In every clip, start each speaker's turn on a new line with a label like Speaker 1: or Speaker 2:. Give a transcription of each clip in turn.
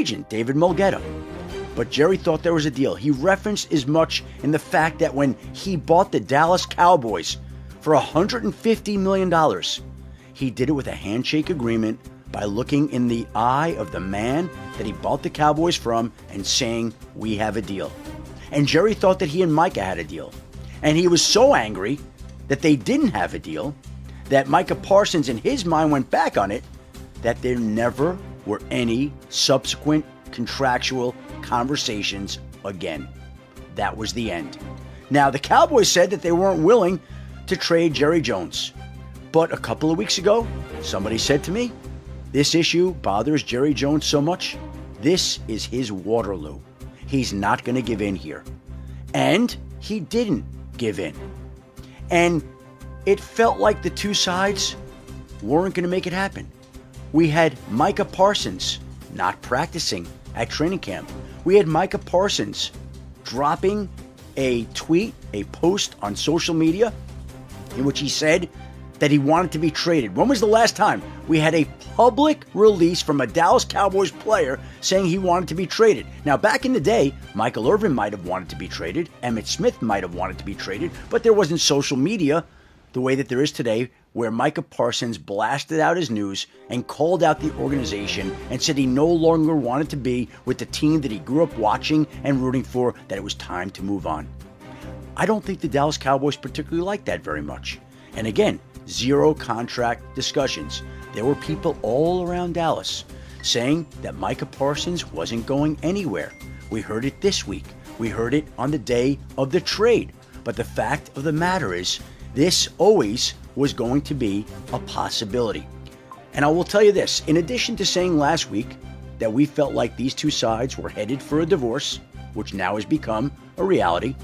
Speaker 1: agent, David Mulgeta. But Jerry thought there was a deal. He referenced as much in the fact that when he bought the Dallas Cowboys for $150 million, he did it with a handshake agreement by looking in the eye of the man that he bought the Cowboys from and saying, we have a deal. And Jerry thought that he and Micah had a deal. And he was so angry that they didn't have a deal that Micah Parsons in his mind went back on it, that there never were any subsequent contractual conversations again. That was the end. Now, the Cowboys said that they weren't willing to trade Jerry Jones. But a couple of weeks ago, somebody said to me, this issue bothers Jerry Jones so much, this is his Waterloo. He's not going to give in here. And he didn't give in. And it felt like the two sides weren't going to make it happen. We had Micah Parsons not practicing at training camp. We had Micah Parsons dropping a tweet, a post on social media in which he said that he wanted to be traded. When was the last time we had a public release from a Dallas Cowboys player saying he wanted to be traded? Now, back in the day, Michael Irvin might have wanted to be traded, Emmitt Smith might have wanted to be traded, but there wasn't social media the way that there is today, where Micah Parsons blasted out his news and called out the organization and said he no longer wanted to be with the team that he grew up watching and rooting for, that it was time to move on. I don't think the Dallas Cowboys particularly like that very much. And again, zero contract discussions. There were people all around Dallas saying that Micah Parsons wasn't going anywhere. We heard it this week. We heard it on the day of the trade. But the fact of the matter is, this always was going to be a possibility. And I will tell you this, in addition to saying last week that we felt like these two sides were headed for a divorce, which now has become a reality,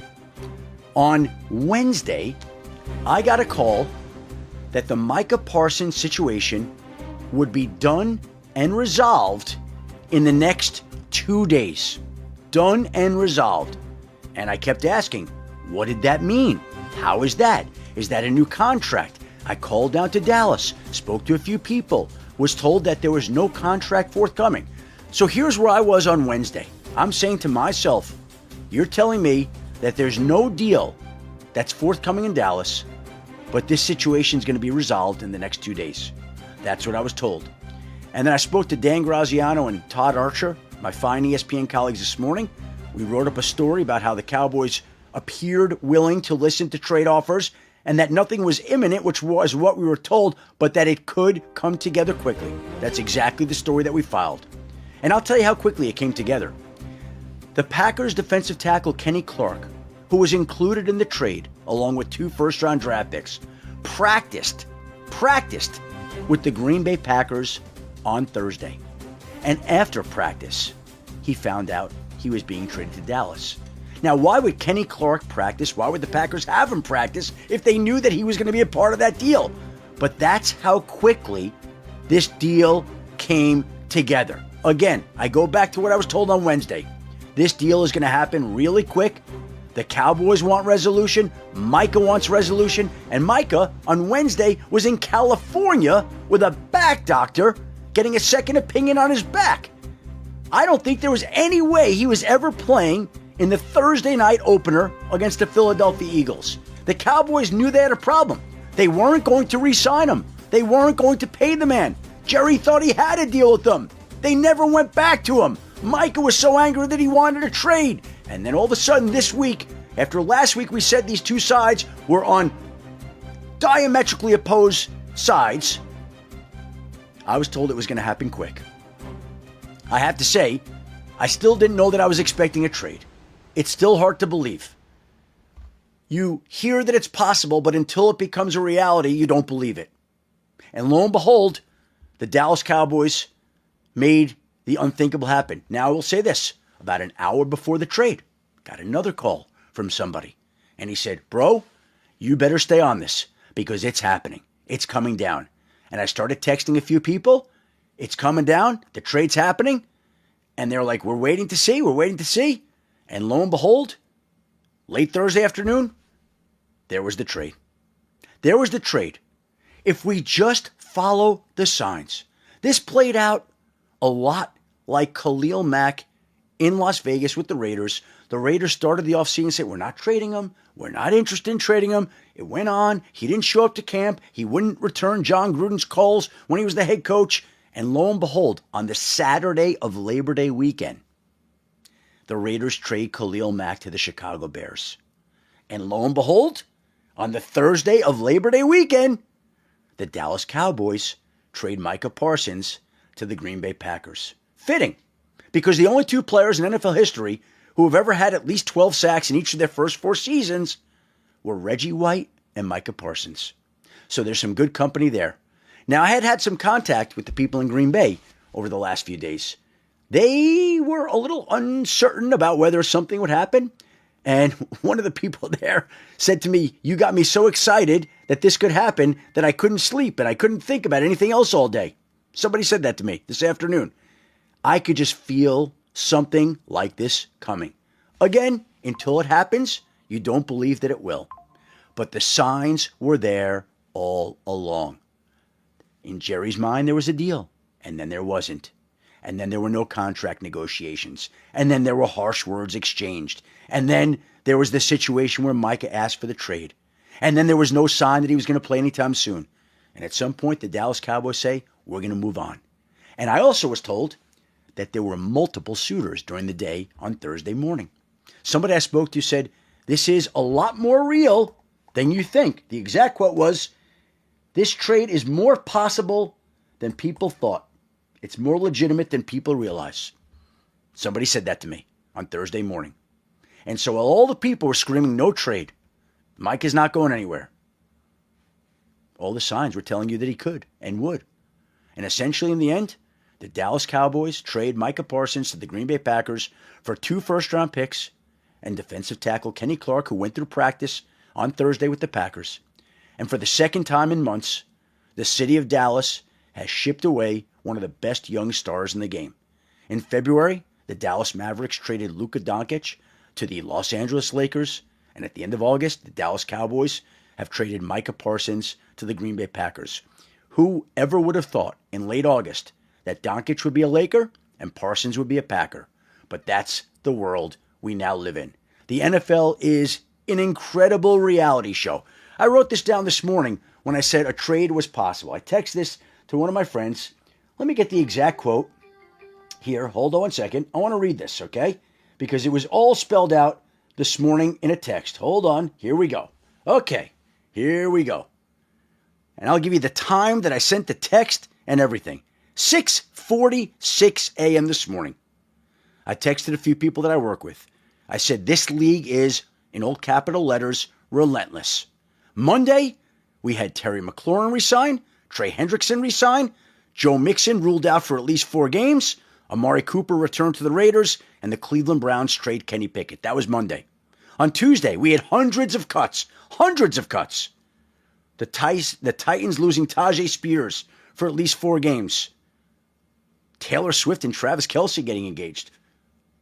Speaker 1: on Wednesday, I got a call that the Micah Parsons situation would be done and resolved in the next 2 days. Done and resolved. And I kept asking, what did that mean? How is that? Is that a new contract? I called down to Dallas, spoke to a few people, was told that there was no contract forthcoming. So here's where I was on Wednesday. I'm saying to myself, you're telling me that there's no deal that's forthcoming in Dallas, but this situation is going to be resolved in the next 2 days. That's what I was told. And then I spoke to Dan Graziano and Todd Archer, my fine ESPN colleagues, this morning. We wrote up a story about how the Cowboys appeared willing to listen to trade offers and that nothing was imminent, which was what we were told, but that it could come together quickly. That's exactly the story that we filed. And I'll tell you how quickly it came together. The Packers defensive tackle Kenny Clark, who was included in the trade along with 2 first-round draft picks, practiced with the Green Bay Packers on Thursday. And after practice, he found out he was being traded to Dallas. Now, why would Kenny Clark practice? Why would the Packers have him practice if they knew that he was going to be a part of that deal? But that's how quickly this deal came together. Again, I go back to what I was told on Wednesday. This deal is going to happen really quick. The Cowboys want resolution. Micah wants resolution. And Micah, on Wednesday, was in California with a back doctor getting a second opinion on his back. I don't think there was any way he was ever playing in the Thursday night opener against the Philadelphia Eagles. The Cowboys knew they had a problem. They weren't going to re-sign him. They weren't going to pay the man. Jerry thought he had a deal with them. They never went back to him. Micah was so angry that he wanted a trade. And then all of a sudden this week, after last week we said these two sides were on diametrically opposed sides, I was told it was going to happen quick. I have to say, I still didn't know that I was expecting a trade. It's still hard to believe. You hear that it's possible, but until it becomes a reality, you don't believe it. And lo and behold, the Dallas Cowboys made the unthinkable happen. Now I will say this, about an hour before the trade, got another call from somebody. And he said, bro, you better stay on this because it's happening. It's coming down. And I started texting a few people. It's coming down. The trade's happening. And they're like, we're waiting to see. And lo and behold, late Thursday afternoon, there was the trade. If we just follow the signs. This played out a lot like Khalil Mack in Las Vegas with the Raiders. The Raiders started the offseason and said, we're not trading him. We're not interested in trading him. It went on. He didn't show up to camp. He wouldn't return John Gruden's calls when he was the head coach. And lo and behold, on the Saturday of Labor Day weekend, the Raiders trade Khalil Mack to the Chicago Bears. And lo and behold, on the Thursday of Labor Day weekend, the Dallas Cowboys trade Micah Parsons to the Green Bay Packers. Fitting, because the only two players in NFL history who have ever had at least 12 sacks in each of their first 4 seasons were Reggie White and Micah Parsons. So there's some good company there. Now, I had some contact with the people in Green Bay over the last few days. They were a little uncertain about whether something would happen. And one of the people there said to me, you got me so excited that this could happen that I couldn't sleep and I couldn't think about anything else all day. Somebody said that to me this afternoon. I could just feel something like this coming. Again, until it happens, you don't believe that it will. But the signs were there all along. In Jerry's mind, there was a deal, and then there wasn't. And then there were no contract negotiations. And then there were harsh words exchanged. And then there was the situation where Micah asked for the trade. And then there was no sign that he was going to play anytime soon. And at some point, the Dallas Cowboys say, we're going to move on. And I also was told that there were multiple suitors during the day on Thursday morning. Somebody I spoke to said, this is a lot more real than you think. The exact quote was, this trade is more possible than people thought. It's more legitimate than people realize. Somebody said that to me on Thursday morning. And so while all the people were screaming no trade, Mike is not going anywhere, all the signs were telling you that he could and would. And essentially in the end, the Dallas Cowboys trade Micah Parsons to the Green Bay Packers for 2 first-round picks and defensive tackle Kenny Clark, who went through practice on Thursday with the Packers. And for the second time in months, the city of Dallas has shipped away one of the best young stars in the game. In February, the Dallas Mavericks traded Luka Doncic to the Los Angeles Lakers. And at the end of August, the Dallas Cowboys have traded Micah Parsons to the Green Bay Packers. Who ever would have thought in late August that Doncic would be a Laker and Parsons would be a Packer? But that's the world we now live in. The NFL is an incredible reality show. I wrote this down this morning when I said a trade was possible. I texted this to one of my friends. Let me get the exact quote here. Hold on 1 second. I want to read this, okay? Because it was all spelled out this morning in a text. Hold on. Here we go. Okay. Here we go. And I'll give you the time that I sent the text and everything. 6:46 a.m. this morning. I texted a few people that I work with. I said, this league is, in all capital letters, relentless. Monday, we had Terry McLaurin resign, Trey Hendrickson resign, Joe Mixon ruled out for at least 4 games, Amari Cooper returned to the Raiders, and the Cleveland Browns trade Kenny Pickett. That was Monday. On Tuesday, we had hundreds of cuts. The Titans losing Tajay Spears for at least 4 games. Taylor Swift and Travis Kelce getting engaged.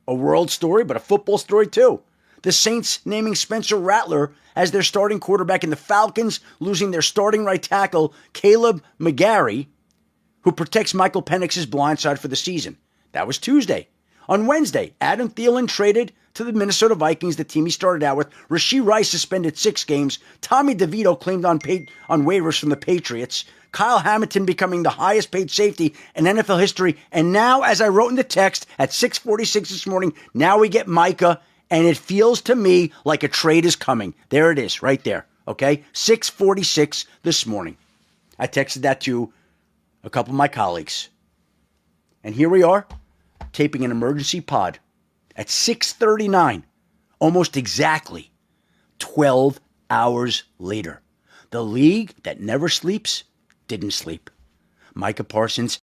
Speaker 1: A world story, but a football story too. The Saints naming Spencer Rattler as their starting quarterback, and the Falcons losing their starting right tackle, Caleb McGarry, who protects Michael Penix's blind side for the season. That was Tuesday. On Wednesday, Adam Thielen traded to the Minnesota Vikings, the team he started out with. Rashee Rice suspended 6 games. Tommy DeVito claimed on waivers from the Patriots. Kyle Hamilton becoming the highest paid safety in NFL history. And now, as I wrote in the text at 6:46 this morning, now we get Micah, and it feels to me like a trade is coming. There it is, right there. Okay? 6:46 this morning. I texted that to a couple of my colleagues. And here we are, taping an emergency pod at 6:39, almost exactly 12 hours later. The league that never sleeps didn't sleep. Micah Parsons